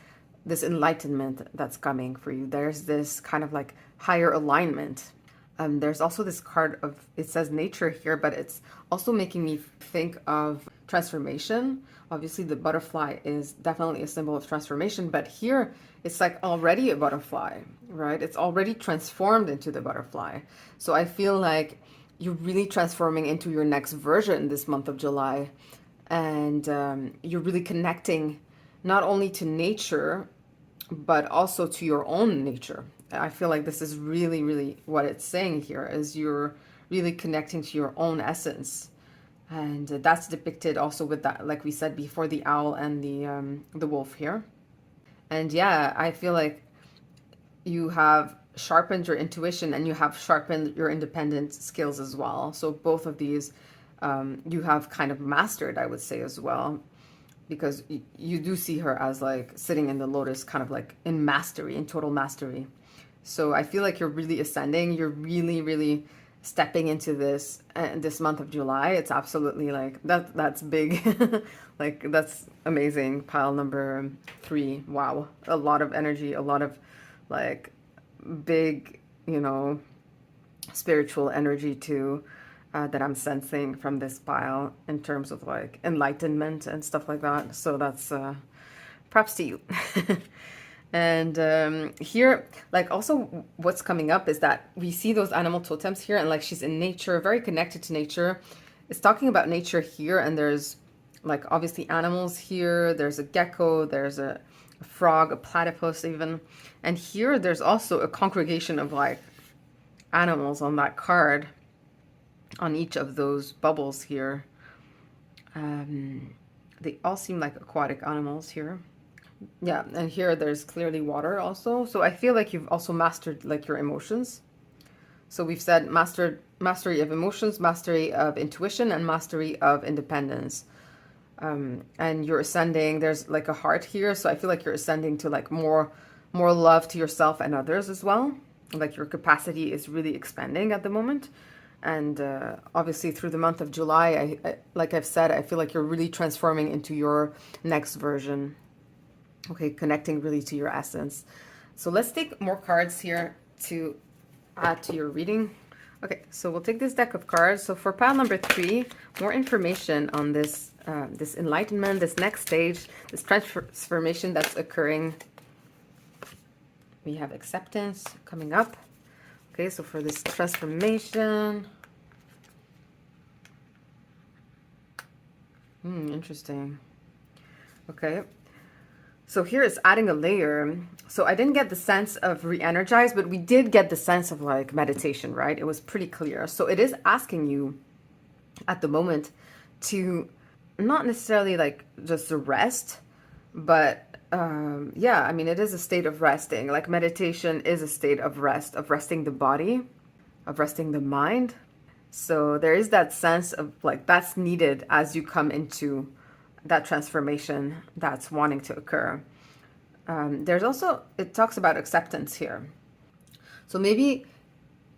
enlightenment that's coming for you. There's this kind of like higher alignment. There's also this card of, it says nature here, but it's also making me think of transformation. Obviously the butterfly is definitely a symbol of transformation, but here it's like already a butterfly, right? It's already transformed into the butterfly. So I feel like you're really transforming into your next version this month of July. And you're really connecting not only to nature, but also to your own nature. I feel like this is really, really what it's saying here, is you're really connecting to your own essence. And that's depicted also with that, like we said before, the owl and the wolf here. And yeah, I feel like you have sharpened your intuition and you have sharpened your independent skills as well. So both of these you have kind of mastered, I would say, as well, because you do see her as like sitting in the lotus, kind of like in mastery, in total mastery. So I feel like you're really ascending. You're really, really stepping into this month of July. It's absolutely like that. That's big. Like that's amazing. Pile number 3. Wow, a lot of energy, a lot of like big, spiritual energy too. That I'm sensing from this pile in terms of like enlightenment and stuff like that. So that's props to you. And here, like also what's coming up is that we see those animal totems here, and like she's in nature, very connected to nature. It's talking about nature here, and there's like obviously animals here. There's a gecko, there's a frog, a platypus even. And here there's also a congregation of like animals on that card, on each of those bubbles here. They all seem like aquatic animals here. Yeah, and here there's clearly water also. So I feel like you've also mastered like your emotions. So we've said mastery of emotions, mastery of intuition, and mastery of independence. And you're ascending. There's like a heart here, so I feel like you're ascending to like more love to yourself and others as well. Like your capacity is really expanding at the moment. And obviously through the month of July, I like I've said, I feel like you're really transforming into your next version. Okay, connecting really to your essence. So let's take more cards here to add to your reading. Okay, so we'll take this deck of cards. So for pile number 3, more information on this this enlightenment, this next stage, this transformation that's occurring. We have acceptance coming up. Okay, so for this transformation, interesting. Okay, so here it's adding a layer. So I didn't get the sense of re-energize, but we did get the sense of like meditation, right? It was pretty clear. So it is asking you at the moment to not necessarily like just rest, but yeah, I mean, it is a state of resting. Like meditation is a state of rest, of resting the body, of resting the mind. So there is that sense of like that's needed as you come into that transformation that's wanting to occur. There's also, it talks about acceptance here. So maybe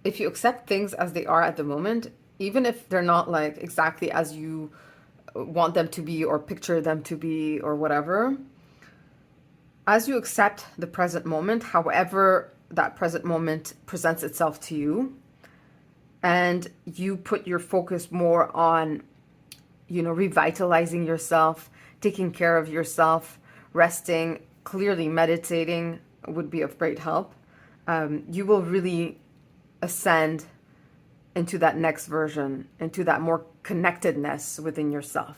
if you accept things as they are at the moment, even if they're not like exactly as you want them to be or picture them to be or whatever, as you accept the present moment, however that present moment presents itself to you, and you put your focus more on, revitalizing yourself, taking care of yourself, resting, clearly meditating would be of great help. You will really ascend into that next version, into that more connectedness within yourself.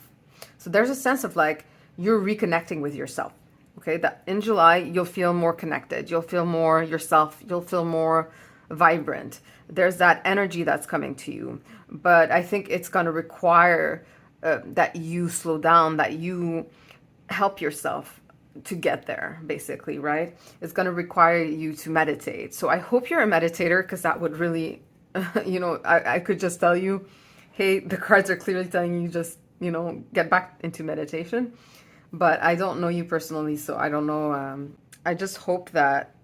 So there's a sense of like you're reconnecting with yourself. Okay, that in July, you'll feel more connected. You'll feel more yourself. You'll feel more vibrant. There's that energy that's coming to you. But I think it's going to require that you slow down, that you help yourself to get there, basically, right? It's going to require you to meditate. So I hope you're a meditator, because that would really, I could just tell you, hey, the cards are clearly telling you just, get back into meditation. But I don't know you personally, so I don't know. I just hope that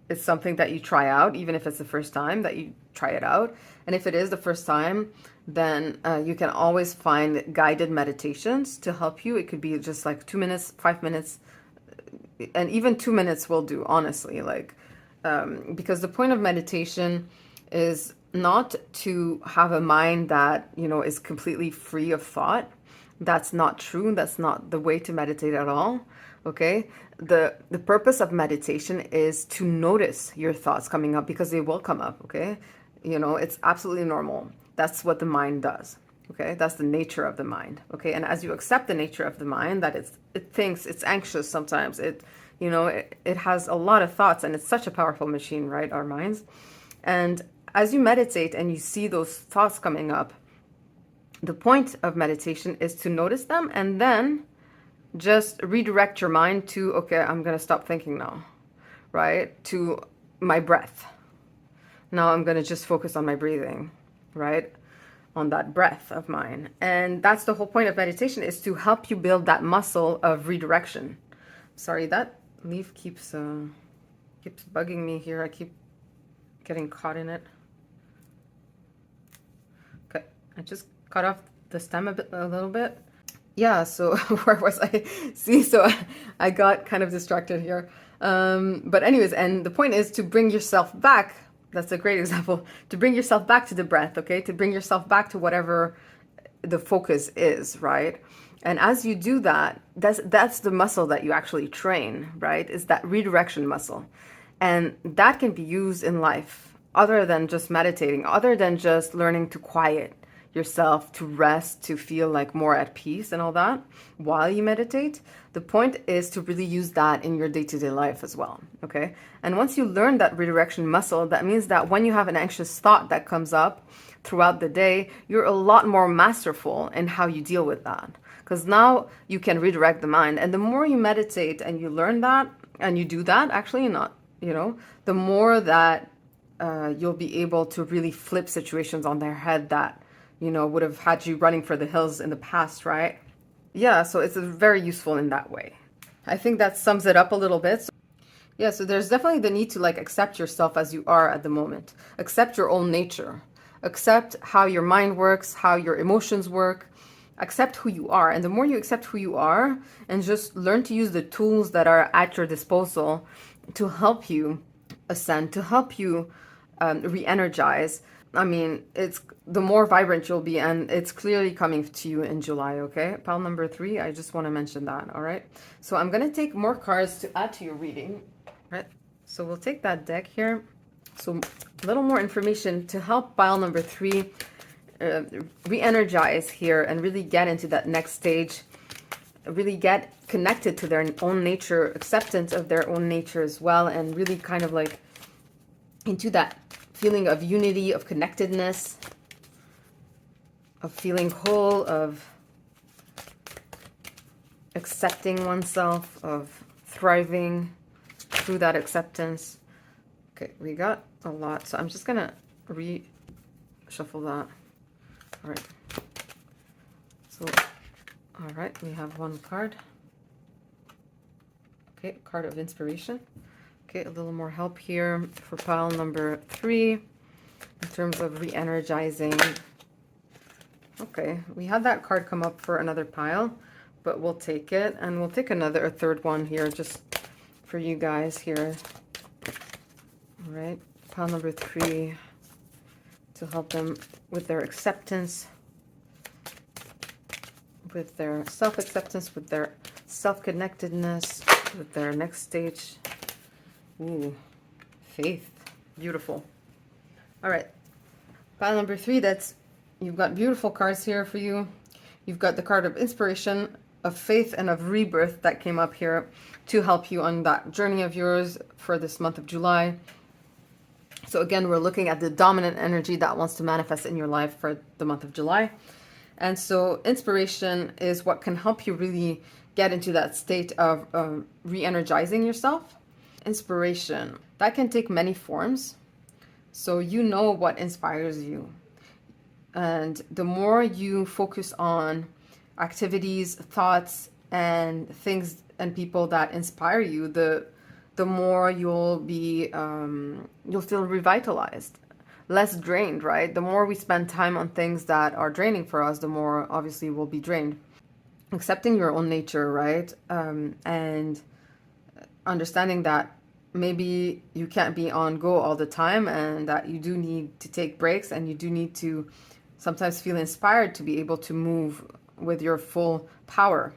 it's something that you try out, even if it's the first time that you try it out. And if it is the first time, then you can always find guided meditations to help you. It could be just like 2 minutes, 5 minutes, and even 2 minutes will do, honestly. Like, because the point of meditation is not to have a mind that, is completely free of thought. That's not true. That's not the way to meditate at all. Okay. The purpose of meditation is to notice your thoughts coming up, because they will come up. Okay. It's absolutely normal. That's what the mind does. Okay. That's the nature of the mind. Okay. And as you accept the nature of the mind, that it thinks, it's anxious sometimes. It has a lot of thoughts, and it's such a powerful machine, right? Our minds. And as you meditate and you see those thoughts coming up, the point of meditation is to notice them and then just redirect your mind to, okay, I'm going to stop thinking now, right? To my breath. Now I'm going to just focus on my breathing, right? On that breath of mine. And that's the whole point of meditation, is to help you build that muscle of redirection. Sorry, that leaf keeps bugging me here. I keep getting caught in it. Okay, I just cut off the stem a little bit. Yeah, so where was I? See, so I got kind of distracted here. But anyways, and the point is to bring yourself back. That's a great example. To bring yourself back to the breath, okay? To bring yourself back to whatever the focus is, right? And as you do that, that's the muscle that you actually train, right? Is that redirection muscle. And that can be used in life other than just meditating, other than just learning to quiet yourself, to rest, to feel like more at peace and all that while you meditate. The point is to really use that in your day-to-day life as well, okay? And once you learn that redirection muscle, that means that when you have an anxious thought that comes up throughout the day, you're a lot more masterful in how you deal with that. Because now you can redirect the mind. And the more you meditate and you learn that, and you do that, actually not, the more that you'll be able to really flip situations on their head that would have had you running for the hills in the past, right? Yeah, so it's very useful in that way. I think that sums it up a little bit. So there's definitely the need to accept yourself as you are at the moment. Accept your own nature. Accept how your mind works, how your emotions work. Accept who you are. And the more you accept who you are and just learn to use the tools that are at your disposal to help you ascend, to help you re-energize, I mean, it's the more vibrant you'll be, and it's clearly coming to you in July, okay? Pile number 3, I just want to mention that, all right? So I'm going to take more cards to add to your reading, right? So we'll take that deck here. So a little more information to help pile number 3 re-energize here and really get into that next stage, really get connected to their own nature, acceptance of their own nature as well, and really kind of into that feeling of unity, of connectedness, of feeling whole, of accepting oneself, of thriving through that acceptance. Okay, we got a lot, so I'm just gonna reshuffle that. All right. So, all right, we have one card. Okay, card of inspiration. Okay, a little more help here for pile number 3 in terms of re-energizing. Okay, we had that card come up for another pile, but we'll take it, and we'll take a third one here just for you guys here. All right, pile number 3 to help them with their acceptance, with their self-acceptance, with their self-connectedness, with their next stage. Ooh, faith. Beautiful. All right. Pile number 3, you've got beautiful cards here for you. You've got the card of inspiration, of faith, and of rebirth that came up here to help you on that journey of yours for this month of July. So again, we're looking at the dominant energy that wants to manifest in your life for the month of July. And so inspiration is what can help you really get into that state of re-energizing yourself. Inspiration, that can take many forms. So you know what inspires you. And the more you focus on activities, thoughts, and things and people that inspire you, the more you'll be, you'll feel revitalized, less drained, right? The more we spend time on things that are draining for us, the more obviously we'll be drained. Accepting your own nature, right? And understanding that maybe you can't be on go all the time, and that you do need to take breaks, and you do need to sometimes feel inspired to be able to move with your full power,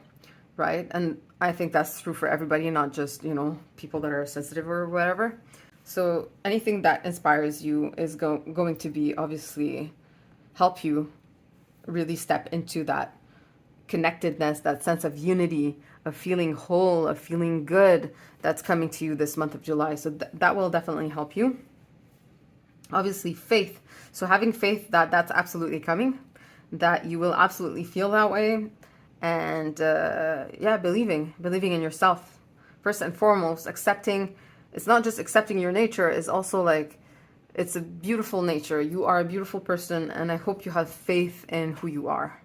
right? And I think that's true for everybody, not just, people that are sensitive or whatever. So anything that inspires you is going to be obviously help you really step into that connectedness, that sense of unity, of feeling whole, of feeling good that's coming to you this month of July. So that will definitely help you. Obviously, faith. So having faith that that's absolutely coming, that you will absolutely feel that way, and yeah, believing in yourself first and foremost. Accepting, it's not just accepting your nature, it's also like, it's a beautiful nature. You are a beautiful person, and I hope you have faith in who you are.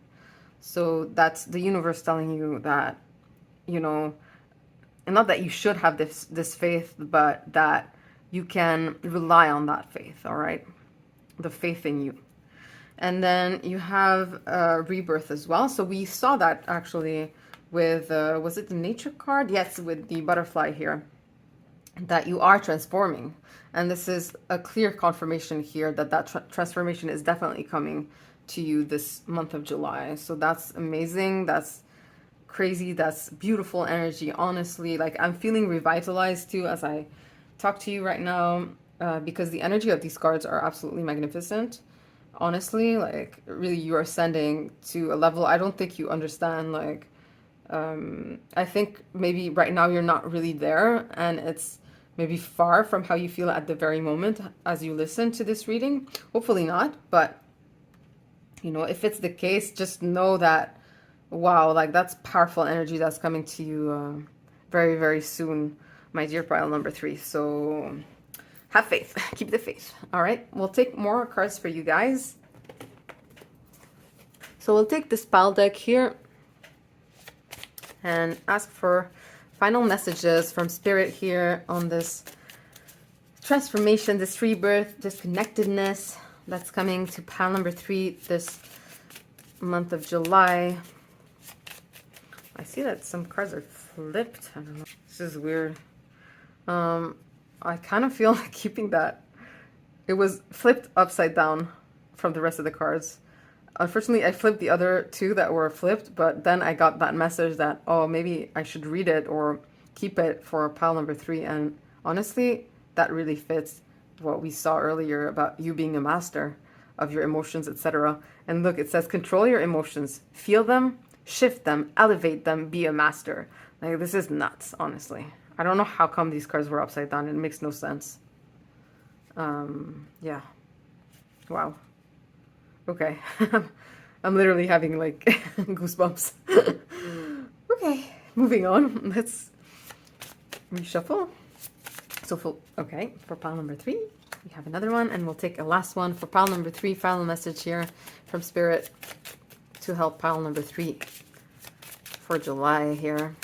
So that's the universe telling you that, you know, and not that you should have this faith, but that you can rely on that faith. All right, the faith in you. And then you have rebirth as well. So we saw that actually with, was it the nature card? Yes, with the butterfly here, that you are transforming. And this is a clear confirmation here that transformation is definitely coming to you this month of July. So that's amazing. That's crazy. That's beautiful energy. Honestly, like, I'm feeling revitalized too as I talk to you right now, because the energy of these cards are absolutely magnificent. Honestly, like, really, you are ascending to a level I don't think you understand. Like, I think maybe right now you're not really there, and it's maybe far from how you feel at the very moment as you listen to this reading. Hopefully not, but you know, if it's the case, just know that, wow, like, that's powerful energy that's coming to you very, very soon, my dear pile number 3. So have faith. Keep the faith. All right, we'll take more cards for you guys. So we'll take this pile deck here and ask for final messages from Spirit here on this transformation, this rebirth, this connectedness that's coming to pile number 3 this month of July. I see that some cards are flipped. I don't know. This is weird. I kind of feel like keeping that. It was flipped upside down from the rest of the cards. Unfortunately, I flipped the other 2 that were flipped, but then I got that message that, oh, maybe I should read it or keep it for pile number 3. And honestly, that really fits what we saw earlier about you being a master of your emotions, etc. And look, it says control your emotions, feel them, shift them, elevate them, be a master. Like, this is nuts, honestly. I don't know how come these cards were upside down. It makes no sense. Yeah. Wow. Okay. I'm literally having like goosebumps. Okay, moving on. Let's reshuffle. So okay, for pile number 3, we have another one, and we'll take a last one for pile number 3. Final message here from Spirit to help pile number 3 for July here.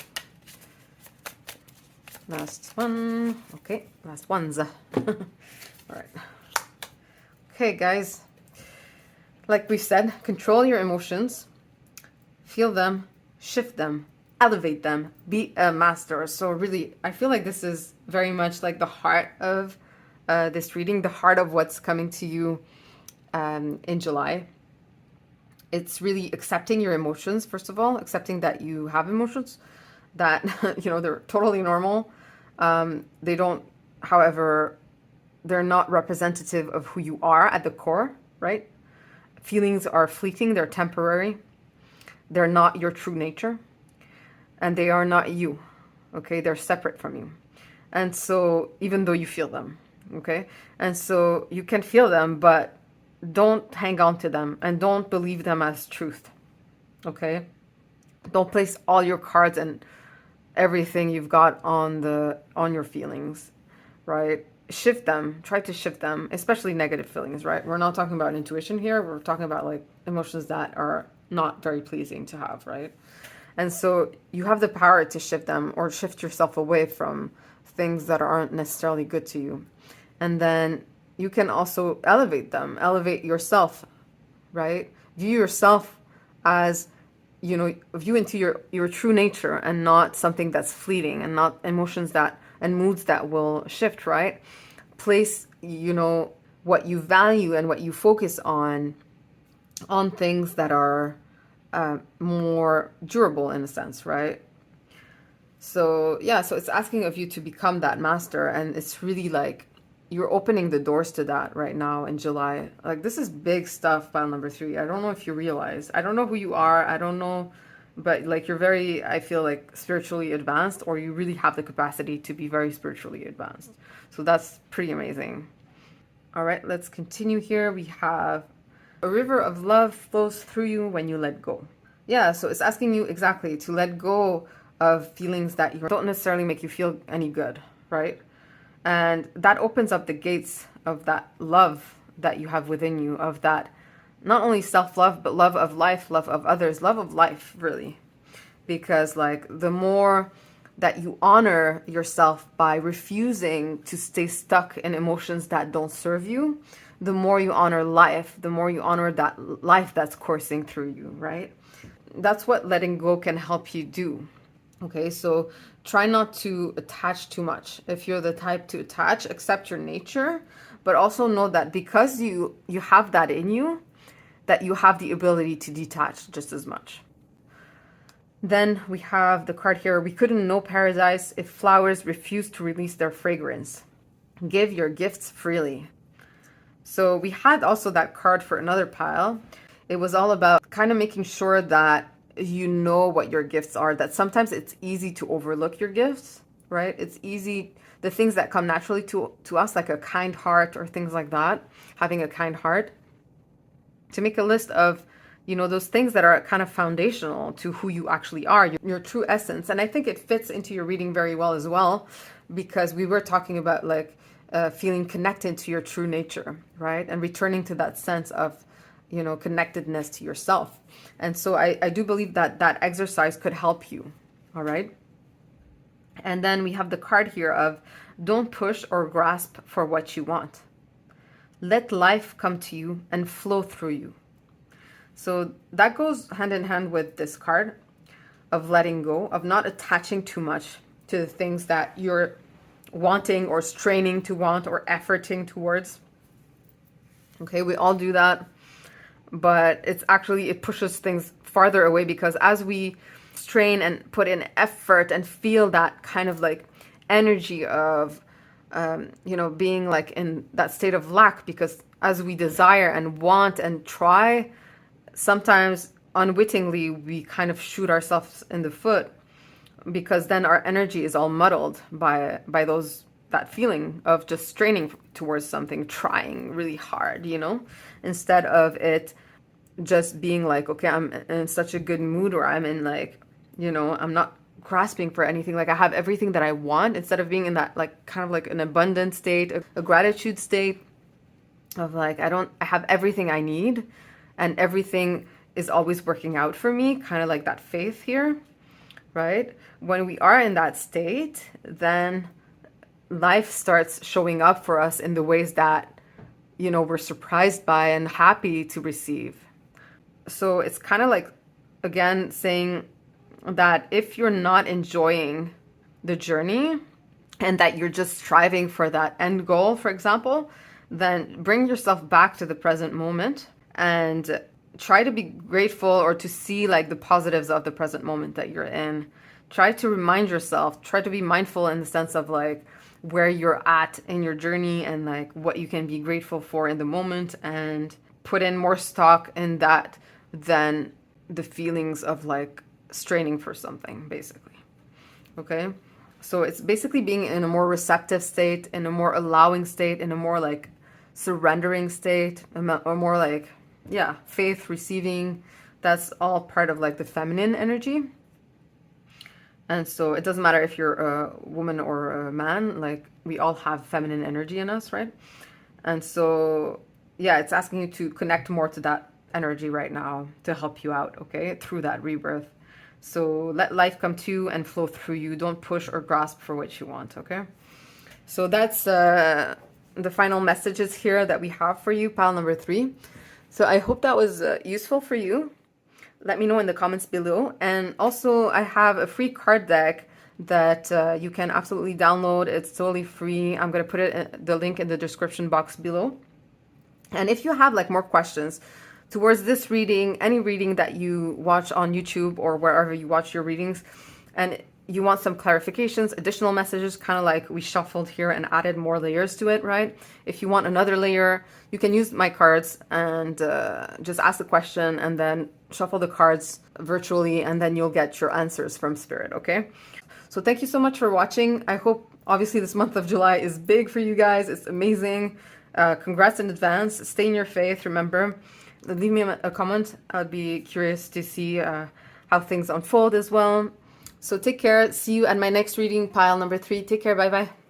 Last one. Okay, last ones. All right. Okay, guys. Like we said, control your emotions, feel them, shift them, elevate them, be a master. So really, I feel like this is very much like the heart of this reading, the heart of what's coming to you in July. It's really accepting your emotions, first of all, accepting that you have emotions, that, you know, they're totally normal. They don't, however, they're not representative of who you are at the core, right? Feelings are fleeting, they're temporary. They're not your true nature, and they are not you, okay? They're separate from you. And so, even though you feel them, okay? And so, you can feel them, but don't hang on to them, and don't believe them as truth, okay? Don't place all your cards and everything you've got on your feelings, right? Shift them, try to shift them, especially negative feelings, right? We're not talking about intuition here. We're talking about like emotions that are not very pleasing to have, right? And so you have the power to shift them or shift yourself away from things that aren't necessarily good to you. And then you can also elevate them, elevate yourself, right? View yourself as, you know, view into your true nature, and not something that's fleeting, and not emotions that and moods that will shift, right? Place, you know, what you value and what you focus on things that are more durable in a sense, right? So yeah, so it's asking of you to become that master, and it's really like you're opening the doors to that right now in July. Like, this is big stuff, pile number 3. I don't know if you realize. I don't know who you are. I don't know, but like, you're very, I feel like, spiritually advanced, or you really have the capacity to be very spiritually advanced. So that's pretty amazing. All right, let's continue here. We have a river of love flows through you when you let go. Yeah, so it's asking you exactly to let go of feelings that you don't necessarily make you feel any good, right? And that opens up the gates of that love that you have within you, of that not only self-love, but love of life, love of others, love of life, really. Because like the more that you honor yourself by refusing to stay stuck in emotions that don't serve you, the more you honor life, the more you honor that life that's coursing through you, right? That's what letting go can help you do. Okay, so try not to attach too much. If you're the type to attach, accept your nature, but also know that because you have that in you, that you have the ability to detach just as much. Then we have the card here, we couldn't know paradise if flowers refuse to release their fragrance. Give your gifts freely. So we had also that card for another pile. It was all about kind of making sure that you know what your gifts are, that sometimes it's easy to overlook your gifts, right? It's easy, the things that come naturally to us, like a kind heart or things like that, having a kind heart, to make a list of, you know, those things that are kind of foundational to who you actually are, your true essence. And I think it fits into your reading very well as well, because we were talking about like feeling connected to your true nature, right? And returning to that sense of, you know, connectedness to yourself. And so I do believe that that exercise could help you, all right? And then we have the card here of don't push or grasp for what you want. Let life come to you and flow through you. So that goes hand in hand with this card of letting go, of not attaching too much to the things that you're wanting or straining to want or efforting towards. Okay, we all do that, but it's actually, it pushes things farther away, because as we strain and put in effort and feel that kind of like energy of, you know, being like in that state of lack, because as we desire and want and try, sometimes unwittingly we kind of shoot ourselves in the foot, because then our energy is all muddled by that feeling of just straining towards something, trying really hard, you know, instead of it just being like, okay, I'm in such a good mood, or I'm in like, you know, I'm not grasping for anything, like I have everything that I want, instead of being in that like kind of like an abundant state, a gratitude state of like, I have everything I need and everything is always working out for me, kind of like that faith here, right? When we are in that state, then life starts showing up for us in the ways that, you know, we're surprised by and happy to receive. So it's kind of like, again, saying that if you're not enjoying the journey and that you're just striving for that end goal, for example, then bring yourself back to the present moment and try to be grateful, or to see like the positives of the present moment that you're in. Try to remind yourself, try to be mindful in the sense of like where you're at in your journey and like what you can be grateful for in the moment, and put in more stock in that than the feelings of like straining for something, basically. Okay, so it's basically being in a more receptive state, in a more allowing state, in a more like surrendering state, or more like, yeah, faith, receiving. That's all part of like the feminine energy. And so it doesn't matter if you're a woman or a man, like we all have feminine energy in us, right? And so, yeah, it's asking you to connect more to that energy right now to help you out, okay, through that rebirth. So let life come to you and flow through you. Don't push or grasp for what you want, okay? So that's the final messages here that we have for you, pile number 3. So I hope that was useful for you. Let me know in the comments below. And also I have a free card deck that you can absolutely download. It's totally free. I'm going to put the link in the description box below. And if you have like more questions towards this reading, any reading that you watch on YouTube or wherever you watch your readings, and you want some clarifications, additional messages, kind of like we shuffled here and added more layers to it, right? If you want another layer, you can use my cards and just ask the question and then shuffle the cards virtually, and then you'll get your answers from Spirit, okay? So thank you so much for watching. I hope, obviously, this month of July is big for you guys. It's amazing. Congrats in advance. Stay in your faith. Remember, leave me a comment. I'd be curious to see how things unfold as well. So take care. See you at my next reading, pile number 3. Take care. Bye bye.